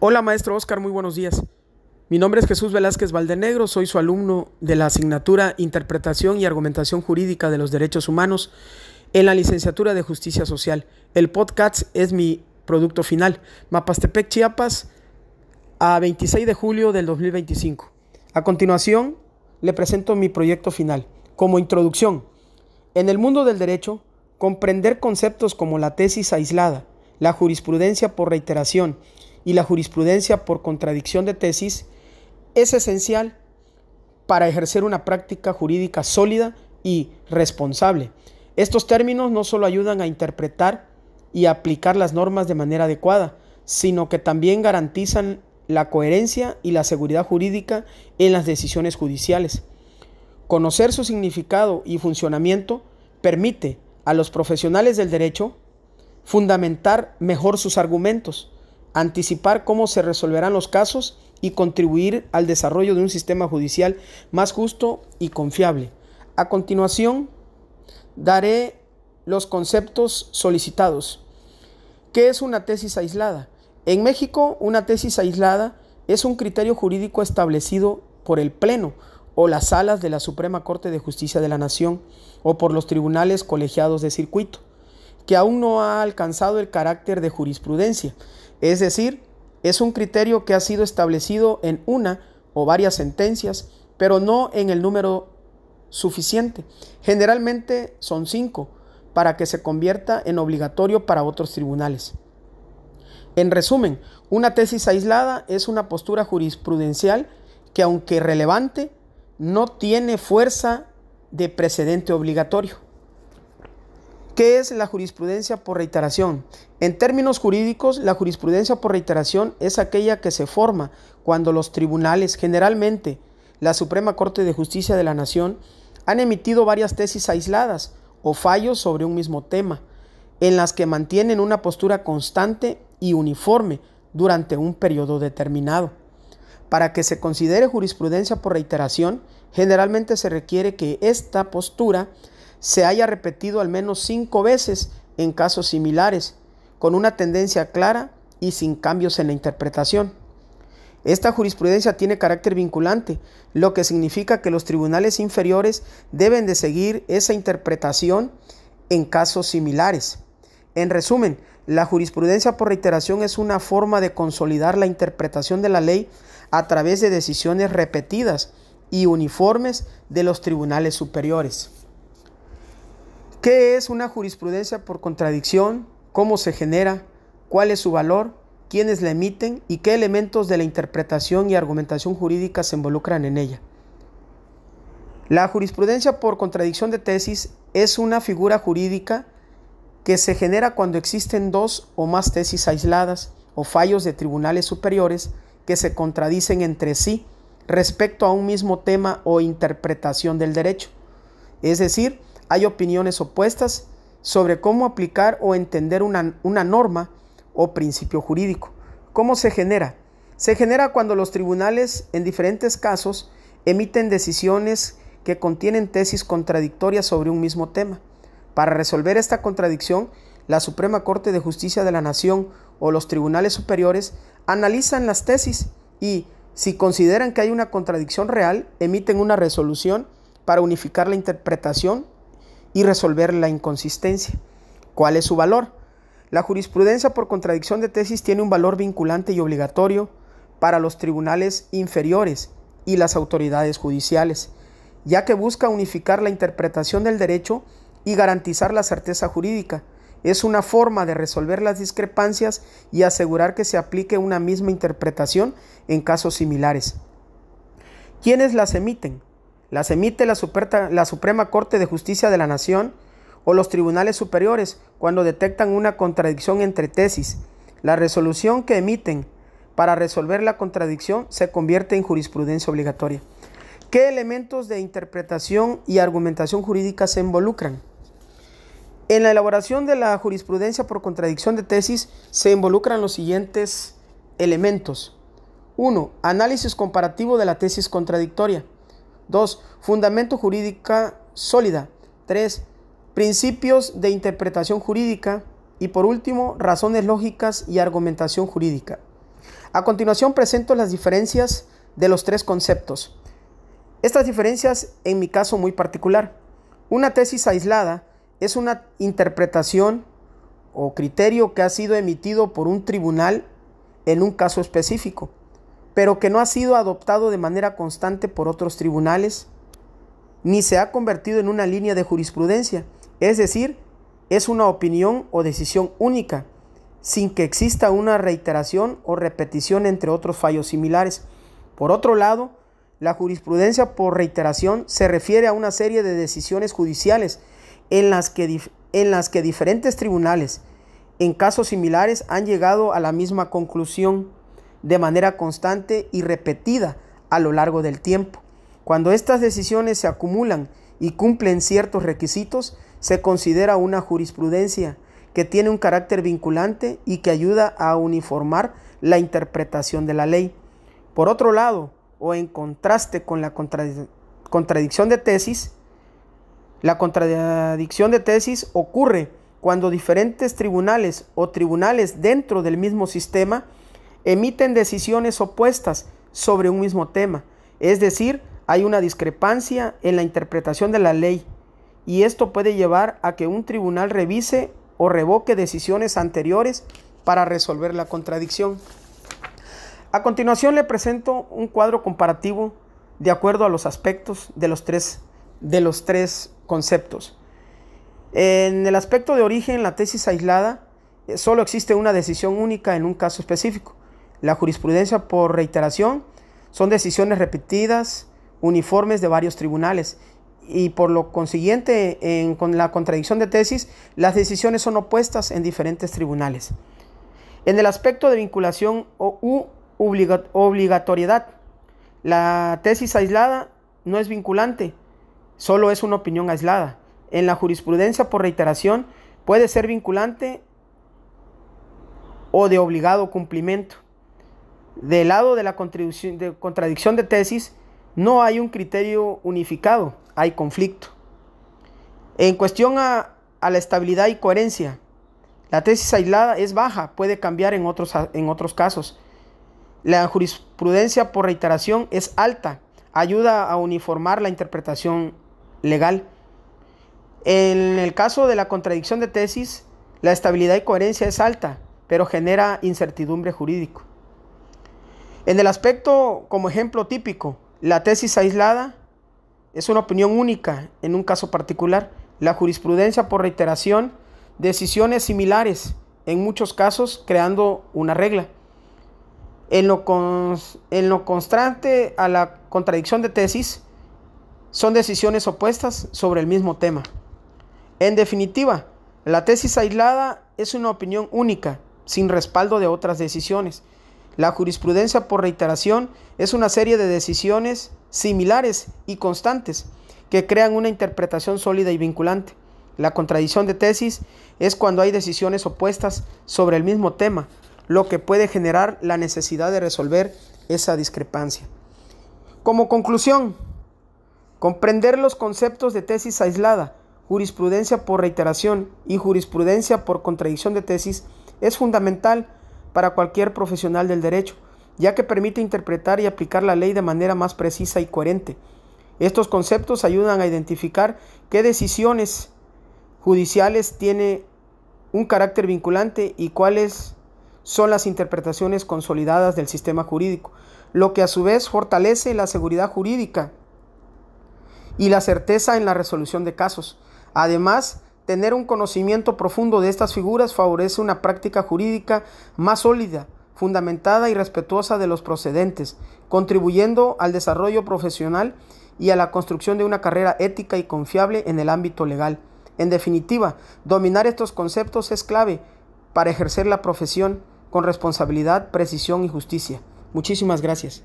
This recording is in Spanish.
Hola maestro Oscar, muy buenos días. Mi nombre es Jesús Velázquez Valdenegro, soy su alumno de la asignatura Interpretación y Argumentación Jurídica de los Derechos Humanos en la licenciatura de Justicia Social. El podcast es mi producto final. Mapastepec, Chiapas, a 26 de julio del 2025. A continuación, le presento mi proyecto final. Como introducción, en el mundo del derecho, comprender conceptos como la tesis aislada, la jurisprudencia por reiteración y la jurisprudencia por contradicción de tesis es esencial para ejercer una práctica jurídica sólida y responsable. Estos términos no solo ayudan a interpretar y aplicar las normas de manera adecuada, sino que también garantizan la coherencia y la seguridad jurídica en las decisiones judiciales. Conocer su significado y funcionamiento permite a los profesionales del derecho fundamentar mejor sus argumentos, anticipar cómo se resolverán los casos y contribuir al desarrollo de un sistema judicial más justo y confiable. A continuación, daré los conceptos solicitados. ¿Qué es una tesis aislada? En México, una tesis aislada es un criterio jurídico establecido por el Pleno o las salas de la Suprema Corte de Justicia de la Nación o por los tribunales colegiados de circuito, que aún no ha alcanzado el carácter de jurisprudencia. Es decir, es un criterio que ha sido establecido en una o varias sentencias, pero no en el número suficiente. Generalmente son 5, para que se convierta en obligatorio para otros tribunales. En resumen, una tesis aislada es una postura jurisprudencial que, aunque relevante, no tiene fuerza de precedente obligatorio. ¿Qué es la jurisprudencia por reiteración? En términos jurídicos, la jurisprudencia por reiteración es aquella que se forma cuando los tribunales, generalmente la Suprema Corte de Justicia de la Nación, han emitido varias tesis aisladas o fallos sobre un mismo tema, en las que mantienen una postura constante y uniforme durante un periodo determinado. Para que se considere jurisprudencia por reiteración, generalmente se requiere que esta postura se haya repetido al menos 5 veces en casos similares, con una tendencia clara y sin cambios en la interpretación. Esta jurisprudencia tiene carácter vinculante, lo que significa que los tribunales inferiores deben de seguir esa interpretación en casos similares. En resumen, la jurisprudencia por reiteración es una forma de consolidar la interpretación de la ley a través de decisiones repetidas y uniformes de los tribunales superiores. ¿Qué es una jurisprudencia por contradicción? ¿Cómo se genera? ¿Cuál es su valor? ¿Quiénes la emiten? ¿Y qué elementos de la interpretación y argumentación jurídica se involucran en ella? La jurisprudencia por contradicción de tesis es una figura jurídica que se genera cuando existen 2 o más tesis aisladas o fallos de tribunales superiores que se contradicen entre sí respecto a un mismo tema o interpretación del derecho. Es decir, hay opiniones opuestas sobre cómo aplicar o entender una norma o principio jurídico. ¿Cómo se genera? Se genera cuando los tribunales, en diferentes casos, emiten decisiones que contienen tesis contradictorias sobre un mismo tema. Para resolver esta contradicción, la Suprema Corte de Justicia de la Nación o los tribunales superiores analizan las tesis y, si consideran que hay una contradicción real, emiten una resolución para unificar la interpretación y resolver la inconsistencia. ¿Cuál es su valor? La jurisprudencia por contradicción de tesis tiene un valor vinculante y obligatorio para los tribunales inferiores y las autoridades judiciales, ya que busca unificar la interpretación del derecho y garantizar la certeza jurídica. Es una forma de resolver las discrepancias y asegurar que se aplique una misma interpretación en casos similares. ¿Quiénes las emiten? Las emite la Suprema Corte de Justicia de la Nación o los tribunales superiores cuando detectan una contradicción entre tesis. La resolución que emiten para resolver la contradicción se convierte en jurisprudencia obligatoria. ¿Qué elementos de interpretación y argumentación jurídica se involucran? En la elaboración de la jurisprudencia por contradicción de tesis se involucran los siguientes elementos. 1. Análisis comparativo de la tesis contradictoria. 2. Fundamento jurídica sólida. 3. Principios de interpretación jurídica. Y por último, razones lógicas y argumentación jurídica. A continuación presento las diferencias de los tres conceptos. Estas diferencias en mi caso muy particular. Una tesis aislada es una interpretación o criterio que ha sido emitido por un tribunal en un caso específico, pero que no ha sido adoptado de manera constante por otros tribunales, ni se ha convertido en una línea de jurisprudencia, es decir, es una opinión o decisión única, sin que exista una reiteración o repetición entre otros fallos similares. Por otro lado, la jurisprudencia por reiteración se refiere a una serie de decisiones judiciales en las que diferentes tribunales, en casos similares, han llegado a la misma conclusión de manera constante y repetida a lo largo del tiempo. Cuando estas decisiones se acumulan y cumplen ciertos requisitos, se considera una jurisprudencia que tiene un carácter vinculante y que ayuda a uniformar la interpretación de la ley. Por otro lado, o en contraste con la contradicción de tesis, la contradicción de tesis ocurre cuando diferentes tribunales o tribunales dentro del mismo sistema emiten decisiones opuestas sobre un mismo tema, es decir, hay una discrepancia en la interpretación de la ley, y esto puede llevar a que un tribunal revise o revoque decisiones anteriores para resolver la contradicción. A continuación le presento un cuadro comparativo de acuerdo a los aspectos de los tres conceptos. En el aspecto de origen, la tesis aislada, solo existe una decisión única en un caso específico. La jurisprudencia por reiteración son decisiones repetidas, uniformes de varios tribunales, y por lo consiguiente, con la contradicción de tesis, las decisiones son opuestas en diferentes tribunales. En el aspecto de vinculación u obligatoriedad, la tesis aislada no es vinculante, solo es una opinión aislada. En la jurisprudencia por reiteración puede ser vinculante o de obligado cumplimiento. Del lado de la contradicción de tesis, no hay un criterio unificado, hay conflicto. En cuestión a la estabilidad y coherencia, la tesis aislada es baja, puede cambiar en otros casos. La jurisprudencia por reiteración es alta, ayuda a uniformar la interpretación legal. En el caso de la contradicción de tesis, la estabilidad y coherencia es alta, pero genera incertidumbre jurídica. En el aspecto, como ejemplo típico, la tesis aislada es una opinión única en un caso particular. La jurisprudencia por reiteración, decisiones similares, en muchos casos creando una regla. En lo constante a la contradicción de tesis, son decisiones opuestas sobre el mismo tema. En definitiva, la tesis aislada es una opinión única, sin respaldo de otras decisiones. La jurisprudencia por reiteración es una serie de decisiones similares y constantes que crean una interpretación sólida y vinculante. La contradicción de tesis es cuando hay decisiones opuestas sobre el mismo tema, lo que puede generar la necesidad de resolver esa discrepancia. Como conclusión, comprender los conceptos de tesis aislada, jurisprudencia por reiteración y jurisprudencia por contradicción de tesis es fundamental para cualquier profesional del derecho, ya que permite interpretar y aplicar la ley de manera más precisa y coherente. Estos conceptos ayudan a identificar qué decisiones judiciales tienen un carácter vinculante y cuáles son las interpretaciones consolidadas del sistema jurídico, lo que a su vez fortalece la seguridad jurídica y la certeza en la resolución de casos. Además, tener un conocimiento profundo de estas figuras favorece una práctica jurídica más sólida, fundamentada y respetuosa de los procedentes, contribuyendo al desarrollo profesional y a la construcción de una carrera ética y confiable en el ámbito legal. En definitiva, dominar estos conceptos es clave para ejercer la profesión con responsabilidad, precisión y justicia. Muchísimas gracias.